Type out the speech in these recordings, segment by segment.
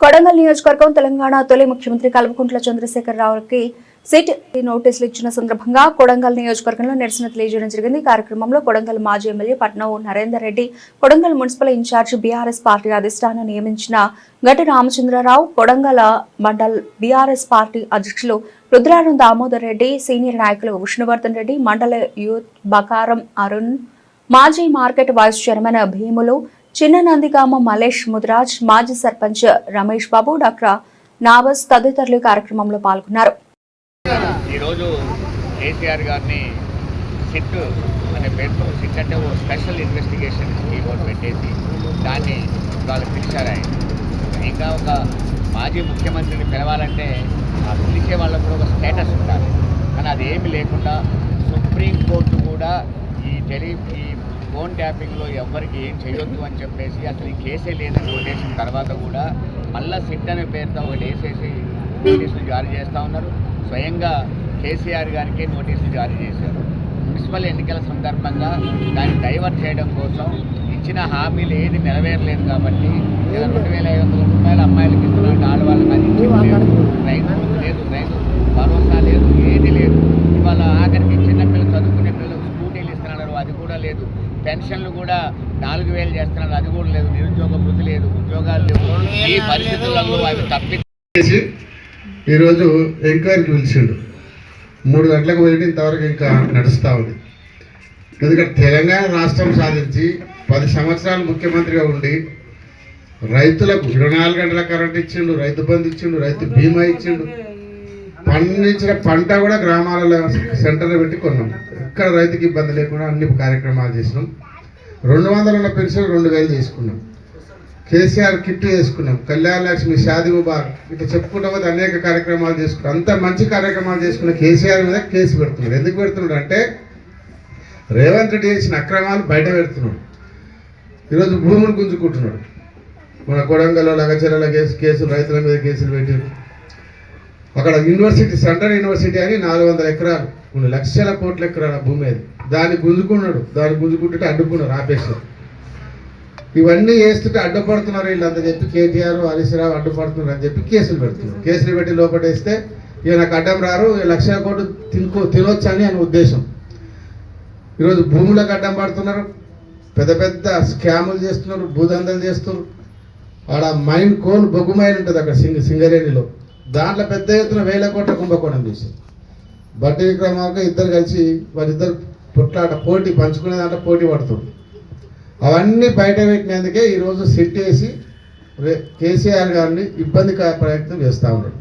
కొడంగల్ నియోజకవర్గం తెలంగాణ తొలి ముఖ్యమంత్రి కల్వకుంట్ల చంద్రశేఖర్ రావుకి సిట్ నోటీసులు ఇచ్చిన సందర్భంగా కొడంగల్ నియోజకవర్గంలో నిరసన తెలియజేయడం జరిగింది. కార్యక్రమంలో కొడంగల్ మాజీ MLA Patnam Narender Reddy, Kodangal municipal incharge BRS party అధిష్టానం నియమించిన గట్టి రామచంద్రరావు, కొడంగల్ మండల్ బీఆర్ఎస్ పార్టీ అధ్యక్షులు రుద్రారం దామోదర్ రెడ్డి, సీనియర్ నాయకులు విష్ణువర్ధన్ రెడ్డి, మండల యూత్ బకారం అరుణ్, మాజీ మార్కెట్ వైస్ చైర్మన్ భీములు, చిన్న నందిగామ మలేష్ ముదిరాజ్, మాజీ సర్పంచ్ రమేష్ బాబు, డాక్టర్ నావస్ తదితరులు కార్యక్రమంలో పాల్గొన్నారు. ఈరోజు కేసీఆర్ గారిని సిట్ అనే పేరుతో సిట్ అంటే ఓ స్పెషల్ ఇన్వెస్టిగేషన్ టీమ్ పెట్టేసి దాన్ని వాళ్ళు పిలిచారు. ఆయన ఇంకా ఒక మాజీ ముఖ్యమంత్రిని పిలవాలంటే ఆ పిలిచే వాళ్ళకు కూడా ఒక స్టేటస్ ఉండాలి. కానీ అదేమీ లేకుండా సుప్రీంకోర్టు కూడా ఈ ఫోన్ ట్యాపింగ్లో ఎవరికి ఏం చేయొద్దు అని చెప్పేసి అసలు ఈ కేసే లేదని కొట్టేసిన తర్వాత కూడా మళ్ళీ సిట్ అనే పేరుతో ఒకటి వేసేసి నోటీసులు జారీ చేస్తూ ఉన్నారు. స్వయంగా కేసీఆర్ గారికి నోటీసులు జారీ చేశారు. మున్సిపల్ ఎన్నికల సందర్భంగా దాన్ని డైవర్ట్ చేయడం కోసం ఇచ్చిన హామీలు ఏది నెరవేరలేదు కాబట్టి 2,500 రూపాయలు అమ్మాయిలకి ఇస్తున్నట్టు ఆడవాళ్ళకి అది ఇచ్చేది రైతు లేదు, రైతు భరోసా లేదు, ఏది లేదు. ఇవాళ ఆఖరికి చిన్నపిల్లలు చదువుకునే పిల్లలు స్కూటీలు ఇస్తున్నారు, అది కూడా లేదు. పెన్షన్లు కూడా 4,000 చేస్తున్నారు, అది కూడా లేదు. నిరుద్యోగ వృత్తి లేదు, ఉద్యోగాలు లేవు. ఈ పరిస్థితులలో అవి తప్పించి ఈరోజు ఎంక్వైరీకి పిలిచిండు. 3 గంటలకు పోయి ఇంతవరకు ఇంకా నడుస్తూ ఉంది. ఎందుకంటే తెలంగాణ రాష్ట్రం సాధించి 10 సంవత్సరాలు ముఖ్యమంత్రిగా ఉండి రైతులకు 24 గంటల కరెంట్ ఇచ్చిండు, రైతు బంధు ఇచ్చిండు, రైతు బీమా ఇచ్చిండు. పండించిన పంట కూడా గ్రామాలలో సెంటర్లో పెట్టి కొన్నాం. ఇక్కడ రైతుకి ఇబ్బంది లేకుండా అన్ని కార్యక్రమాలు చేసినాం. 200 ఉన్న పెన్షన్ 2,000 చేసుకున్నాం. కేసీఆర్ కిట్ చేసుకున్నాం. కళ్యాణ లక్ష్మి, షాదీ ముబారక్ ఇట్లా చెప్పుకుంటూ పోతే అనేక కార్యక్రమాలు చేసుకున్నాం. అంత మంచి కార్యక్రమాలు చేసుకున్న కేసీఆర్ మీద కేసు పెడుతున్నాడు. ఎందుకు పెడుతున్నాడు అంటే రేవంత్ రెడ్డి చేసిన అక్రమాలు బయట పెడుతున్నాడు. ఈరోజు భూములు గుంజుకుంటున్నాడు. మన కొడంగల్లో లగచెరల కేసులు, రైతుల మీద కేసులు పెట్టారు. అక్కడ యూనివర్సిటీ, సెంట్రల్ యూనివర్సిటీ అని 400 ఎకరాలు, కొన్ని లక్షల కోట్ల ఎకరాల భూమి అది, దాన్ని గుంజుకున్నాడు. దాన్ని గుంజుకుంటుంటే అడ్డుకున్నారు, ఆపేశారు. ఇవన్నీ చేస్తుంటే అడ్డుపడుతున్నారు వీళ్ళంతా చెప్పి కేటీఆర్, హరీష్ రావు అడ్డుపడుతున్నారు అని చెప్పి కేసులు పెడుతున్నారు. కేసులు పెట్టి లోపటేస్తే ఇక నాకు అడ్డం రారు, లక్షల కోట్లు తినొచ్చు అని ఆయన ఉద్దేశం. ఈరోజు భూములకు అడ్డం పడుతున్నారు, పెద్ద పెద్ద స్కాములు చేస్తున్నారు, భూదందలు చేస్తున్నారు. ఆడ మైన్ కోల్ బొగ్గు మైన్ ఉంటుంది అక్కడ సింగరేణిలో, దాంట్లో పెద్ద ఎత్తున 1,000 కోట్ల కుంభకోణం చేశారు. బట్టి విక్రమార్క ఇద్దరు కలిసి వారిద్దరు పొట్లాట పోటీ పంచుకునే దాంట్లో పోటీ పడుతుంది. అవన్నీ బయట పెట్టినందుకే ఈరోజు సిట్ వేసి కేసీఆర్ గారిని ఇబ్బంది ప్రయత్నం చేస్తూ ఉన్నాడు.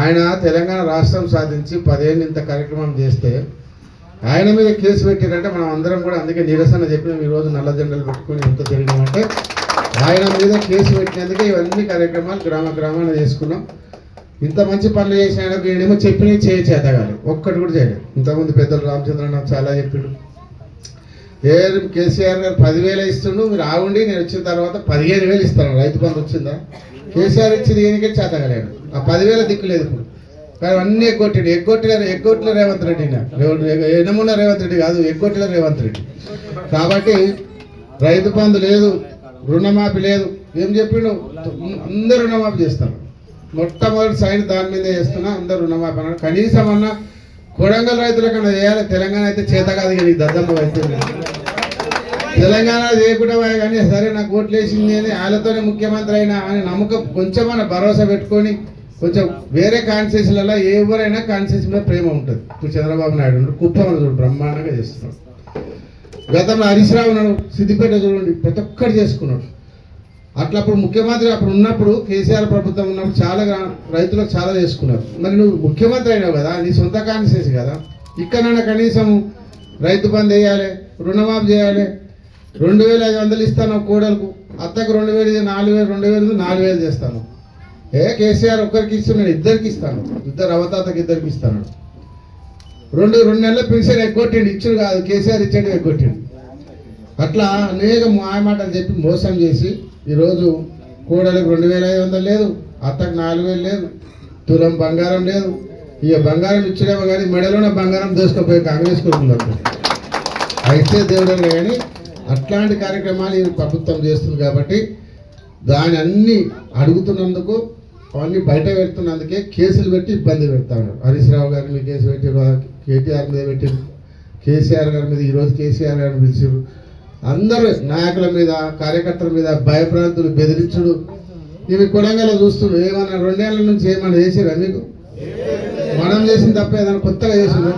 ఆయన తెలంగాణ రాష్ట్రం సాధించి 10 ఏళ్ళు ఇంత కార్యక్రమం చేస్తే ఆయన మీద కేసు పెట్టారంటే మనం అందరం కూడా అందుకే నిరసన చెప్పినాం. ఈరోజు నల్ల జెండాలు పెట్టుకుని ఎంత జరిగినామంటే ఆయన మీద కేసు పెట్టినందుకే ఇవన్నీ కార్యక్రమాలు గ్రామాన చేసుకున్నాం. ఇంత మంచి పనులు చేసిన ఆయనకు ఏమో చెప్పినవి చేతగాలి, ఒక్కటి కూడా చేయలేదు. ఇంతకుముందు పెద్దలు రామచంద్రరావు చాలా చెప్పిండు. కేసీఆర్ గారు 10,000 ఇస్తుండు, మీరు ఆగుండి నేను వచ్చిన తర్వాత 15,000 ఇస్తాను. రైతు బంధు వచ్చిందా? కేసీఆర్ ఇచ్చింది ఏనికే చేతగలేడు. ఆ 10,000 దిక్కులేదు ఇప్పుడు. కానీ అన్నీ ఎగ్గొట్టిన రేవంత్ రెడ్డి, ఎన్నమున్న రేవంత్ రెడ్డి కాదు, ఎగ్గొట్టిన రేవంత్ రెడ్డి. కాబట్టి రైతు బంధు లేదు, రుణమాఫీ లేదు. ఏం చెప్పిండు? అందరు రుణమాఫీ చేస్తాను. మొట్టమొదటి సైన్ దాని మీద చేస్తున్నా, అందరు రుణమాఫీ అన్నాడు. కనీసం అన్న కొడంగల్ రైతుల కన్నా చేయాలి. తెలంగాణ అయితే చేత కాదు, కానీ దద్దమ్మ అయితే తెలంగాణ చేయకుండా కానీ సరే నాకు ఓట్లు వేసింది అని వాళ్ళతోనే ముఖ్యమంత్రి అయినా అని నమ్మకం కొంచెం మన భరోసా పెట్టుకొని కొంచెం వేరే కాన్స్టిట్యూషన్లలో ఎవరైనా కాన్స్టిట్యూషన్ మీద ప్రేమ ఉంటుంది. ఇప్పుడు చంద్రబాబు నాయుడు కుప్పం చూడు బ్రహ్మాండంగా చేస్తున్నాడు. గతంలో హరీష్ రావు ఉన్నాడు, సిద్దిపేట చూడండి, ప్రతి ఒక్కరు చేసుకున్నాడు. అట్లా అప్పుడు ముఖ్యమంత్రి అప్పుడు ఉన్నప్పుడు కేసీఆర్ ప్రభుత్వం ఉన్నప్పుడు చాలా రైతులకు చాలా చేసుకున్నారు. మరి నువ్వు ముఖ్యమంత్రి అయినావు కదా, నీ సొంత కాన్స్టిట్యూన్సీ కదా, ఇక్కడైనా కనీసం రైతు బంద్ వేయాలి, రుణమాఫీ చేయాలి. 2,500 ఇస్తాను కోడలకు, అత్తకు 2,000, 4,000, 2,000, 4,000 చేస్తాను. కేసీఆర్ ఒక్కరికి ఇస్తున్నాడు, ఇద్దరికి ఇస్తాను, ఇద్దరు అవతాతకి ఇద్దరికి ఇస్తాను. 2 నెలల పెన్షన్ ఎగ్గొట్టిండు, ఇచ్చుడు కాదు కేసీఆర్ ఇచ్చాడు, ఎగ్గొట్టిండు. అట్లా అనేక మాయమాటలు చెప్పి మోసం చేసి ఈరోజు కోడలకు 2,500 లేదు, అత్తకు 4,000 లేదు, తులం బంగారం లేదు. ఇక బంగారం ఇచ్చడేమో కానీ మెడలోనే బంగారం దోసుకుపోయి కాంగ్రెస్ కొడుకున్నారు. అయితే దేవుడే కానీ అట్లాంటి కార్యక్రమాలు ప్రభుత్వం చేస్తుంది. కాబట్టి దాని అన్ని అడుగుతున్నందుకు అవన్నీ బయట పెడుతున్నందుకే కేసులు పెట్టి ఇబ్బంది పెడతాడు. హరీష్ రావు గారి మీద కేసు పెట్టి కేటీఆర్ మీద పెట్టి కేసీఆర్ గారి మీద ఈరోజు కేసీఆర్ గారిని పిలిచారు. అందరూ నాయకుల మీద కార్యకర్తల మీద భయభ్రాంతులు బెదిరించుడు ఇవి కొడంగల్లో చూస్తున్నాడు. ఏమన్నా 2 ఏళ్ల నుంచి ఏమన్నా చేసిరా మీకు? మనం చేసిన తప్ప ఏదైనా కొత్తగా చేసిందా?